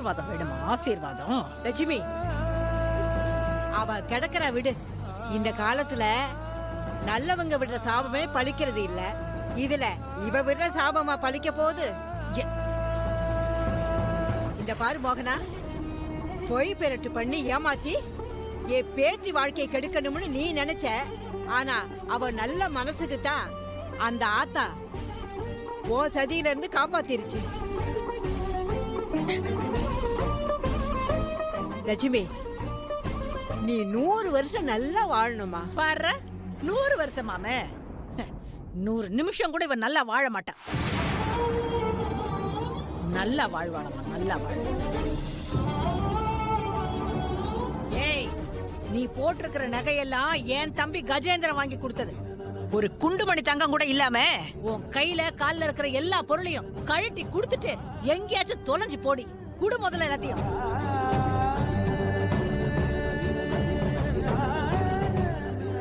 ஆசீர்வாதம் வேணுமா? ஆசீர்வாதம். லட்சுமி, அவ கிடக்குறா விடு. இந்த காலத்துல நல்லவங்க விடுற சாபமே பலிக்கிறது இல்ல. இதுல இவ விடுற சாபமா பலிக்க போகுது? இந்த பாரு மோகனா, பொய் பெரட்டு பண்ணி ஏமாத்தி என் பேத்தி வாழ்க்கையை கெடுக்கணும்னு நீ நினைச்ச. ஆனா அவ நல்ல மனசுக்கு தான் அந்த ஆத்தா ஓ சதியில இருந்து காப்பாத்திருச்சு. லட்சுமி, நீ 100 வருஷம் நல்லா வாழணுமா? பாரு, 100 வருஷமாமே. 100 நிமிஷம் கூட இவன் நல்லா வாழ மாட்டான். நல்லா வாழ்வாளம்மா, நல்லா வாழ. ஏய், நீ போட்டிருக்கிற நகையெல்லாம் என் தம்பி கஜேந்திரன் வாங்கி கொடுத்தது. ஒரு குண்டுமணி தங்கம் கூட இல்லாம உன் கையில கால்ல இருக்கிற எல்லா பொருளையும் கழட்டி கொடுத்துட்டு எங்கேயாச்சும் தொலைஞ்சு போடி. குடு முதல்ல எல்லாத்தையும்.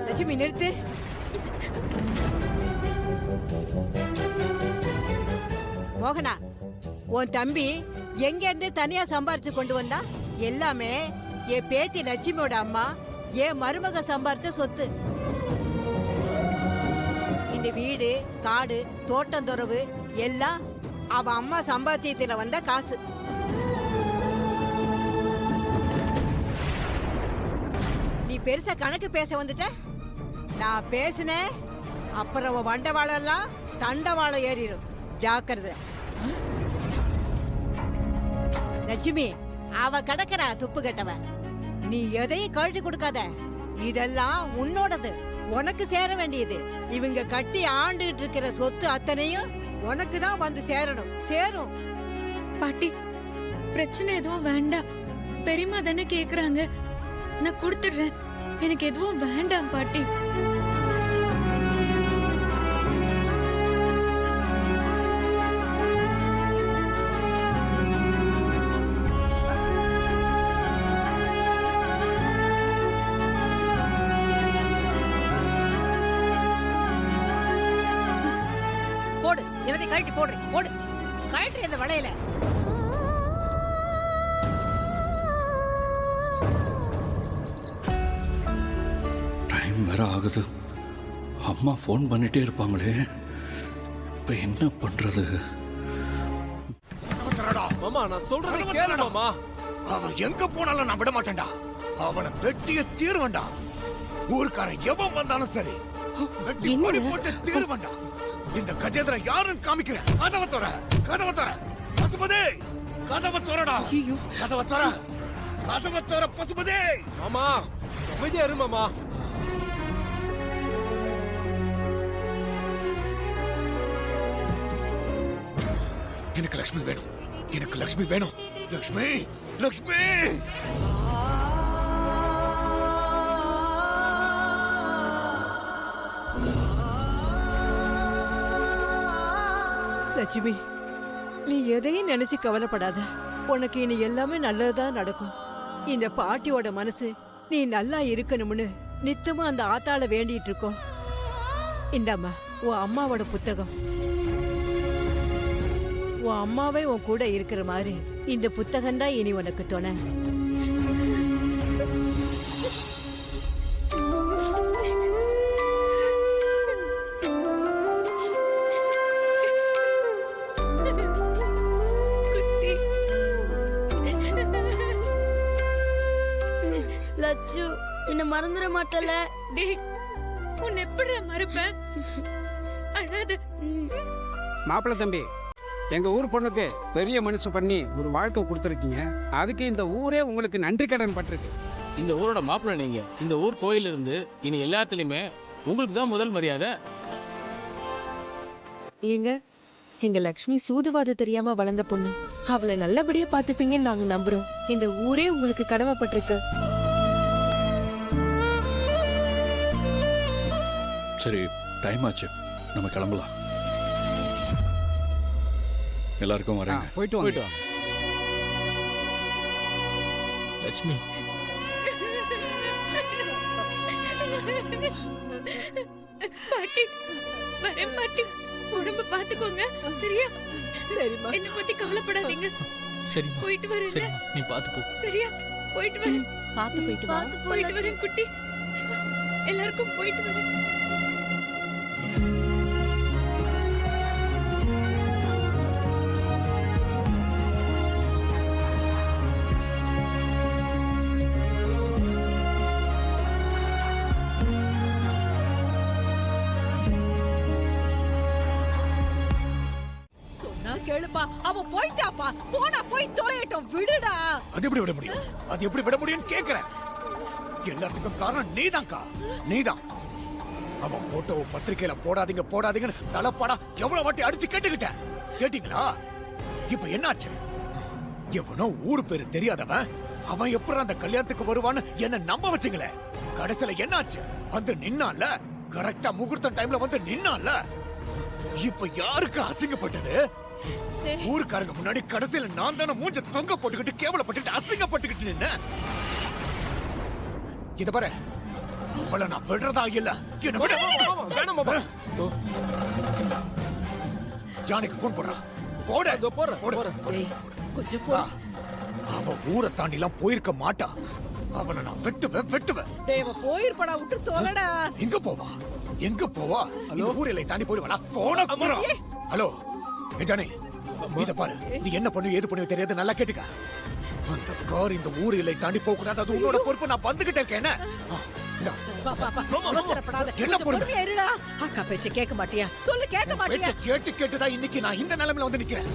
லட்சுமி நிறுத்து. மோகனா, உன் தம்பி எங்க இருந்து தனியா சம்பாரிச்சு கொண்டு வந்தா? எல்லாமே என் பேத்தி லட்சுமியோட அம்மா என் மருமக சம்பாரிச்ச சொத்து. இந்த வீடு, காடு, தோட்டம், துறவு எல்லாம் அவ அம்மா சம்பாத்தியத்துல வந்த காசு. நீ பெருசா கணக்கு பேச வந்துட்ட. நான் பேசினேன், அப்புறம் வண்டவாளம் எல்லாம் தண்டவாளம் ஏறிடும். ஜாக்கிரதை. லட்சுமி, அவ கடக்கறா துப்பு கட்டவ. நீ எதையும் கழட்டி கொடுக்காத. இதெல்லாம் உன்னோடது, உனக்கு சேர வேண்டியது. இவங்க கட்டி ஆண்டுகிட்டு இருக்கிற சொத்து அத்தனையும் உனக்கு தான் வந்து சேரணும். சேரும். பாட்டி, பிரச்சனை எதுவும் வேண்டாம். பெரியம்மா தானே கேக்குறாங்க, நான் கொடுத்துடுறேன். எனக்கு எதுவும் வேண்டாம் பாட்டி. போடு, எல்லாத்தையும் கழட்டி போடு. போடு, கழட்டி அந்த வளையல. டைம் வேற ஆகுது. அம்மா ஃபோன் பண்ணிட்டே இருப்பாங்களே, இப்ப என்ன பண்றது? மாமா, நான் சொல்றதை கேளு மாமா. அவன் எங்க போனாலும் நான் விட மாட்டேன்டா. அவனை வெட்டிய தீர்வண்டா. ஊருக்காரன் எவன் வந்தாலும் சரி, வெட்டி போடி போட்டு தீர்வண்டா. இந்த கஜேந்திரன் யாருன்னு காமிக்கிறேன். கதவை தோற, கதவை தோற. பசுபதி, கதவை தோறடா. கதவை தோற, கதவை தோற பசுபதி. மாமா, அமைதியா இரு மாமா. எனக்கு லட்சுமி வேணும், எனக்கு லட்சுமி வேணும். லட்சுமி, லட்சுமி. லட்சுமி, நீ எதையும் நினைச்சு கவலைப்படாத. உனக்கு இனி எல்லாமே நல்லதுதான் நடக்கும். இந்த பாட்டியோட மனசு நீ நல்லா இருக்கணும்னு நித்தமா அந்த ஆத்தாள வேண்டிட்டு இருக்கோம். இந்தாம்மா உன் அம்மாவோட புத்தகம். உன் அம்மாவே உன் கூட இருக்கிற மாதிரி இந்த புத்தகம் தான் இனி உனக்கு துணை. லட்சு, என்ன மறந்துட மாட்டல? உன்னை எப்படி மறப்பேன்? அழாத. மாப்பிள்ள தம்பி, எங்க ஊர் பொண்ணுக்கு பெரிய மனசு பண்ணி ஒரு வாழ்க்கை கொடுத்துருக்கீங்க. அதுக்கு இந்த ஊரே உங்களுக்கு நன்றி கடன் பட்டிருக்கு. இந்த ஊரோட மாப்பிள்ள நீங்க. இந்த ஊர் கோயில் இருந்து இனி எல்லாத்துலயுமே உங்களுக்கு தான் முதல் மரியாதை. ஏங்க, எங்க லக்ஷ்மி சூதுவாது தெரியாம வளர்ந்த பொண்ணு. அவளை நல்லபடியா பாத்துப்பீங்கன்னு நாங்க நம்புறோம். இந்த ஊரே உங்களுக்கு கடமைப்பட்டிருக்கு. சரி, டைம் ஆச்சு, நம்ம கிளம்பலாம். எல்லாருக்கும் வரேங்க. போயிட்டு வாங்க. லட்சுமி, பாட்டி, வரேன் பாட்டி. உடம்ப பாத்துக்கோங்க, சரியா? சரிம்மா. என்ன பத்தி கவலைப்படாதீங்க. சரிம்மா போயிட்டு வரேன் சரிம்மா நீ பார்த்து போ. சரியா போயிட்டு வரேன் பார்த்து போயிட்டு வரேன் குட்டி எல்லாருக்கும் போயிட்டு வரேன். சொன்னா கேளுப்பா, அவ போயிட்டாப்பா. போனா போய் தொலையட்டும், விடுடா. அது எப்படி விட முடியும்? அது எப்படி விட முடியும்னு கேக்குறேன். எல்லாத்துக்கும் காரணம் நீதான்க்கா, நீதான். அவன் போட்டோவை பத்திரிக்கையில போடாதீங்க போடாதீங்கன்னு தலைப்பாடா எவ்வளவு வாட்டி அடிச்சு கேட்டுக்கிட்டேன். கேட்டீங்களா? இப்ப என்னாச்சு? எவனோ ஊரு பேரு தெரியாதவன் அவன் எப்படி அந்த கல்யாணத்துக்கு வருவான்னு என்ன நம்ப வச்சுங்களே. கடைசியில என்னாச்சு? வந்து நின்னால, கரெக்டா முகூர்த்தம் டைம்ல வந்து நின்னால. இப்ப யாருக்கு அசிங்கப்பட்டது? ஊருக்காரங்க முன்னாடி கடைசியில நான் தானே மூஞ்ச தொங்க போட்டுக்கிட்டு கேவலப்பட்டுக்கிட்டு அசிங்கப்பட்டுக்கிட்டு நின்ன. இத பாரு, அவளை நான் விடுறதா இல்ல. என்ன விட வேணாம் மாமா. ஜானிக்கு போன் போடுறா. போட இதோ போடுறேன். ஏய், கொஞ்சம் போ. அவ ஊரை தாண்டி எல்லாம் போயிருக்க மாட்டா. அவனை நான் வெட்டுவேன். தேவ போயிருப்படா, விட்டு தொலைடா. எங்க போவா? இந்த ஊர் எல்லை தாண்டி போயிடுவாளா? போன அப்புறம். ஹலோ ஜானி, இத பாரு, நீ என்ன பண்ணு ஏது பண்ணு தெரியாது, நல்லா கேட்டுக்க. அந்த கார் இந்த ஊர் எல்லை தாண்டி போக கூடாது. அது உன்னோட பொறுப்பு. நான் வந்துகிட்டே இருக்கேன். என்ன? இந்தா. வா, வா, வா. அவசரப்படாத. என்ன கொஞ்சம் பொறுமை? பொறுமையா இருடா. அக்கா பேச்ச கேட்க மாட்டியா? சொல்லு, கேட்க மாட்டியா? கேட்டுதான் இன்னைக்கு நான் இந்த நிலைமையில வந்து நிக்கிறேன்.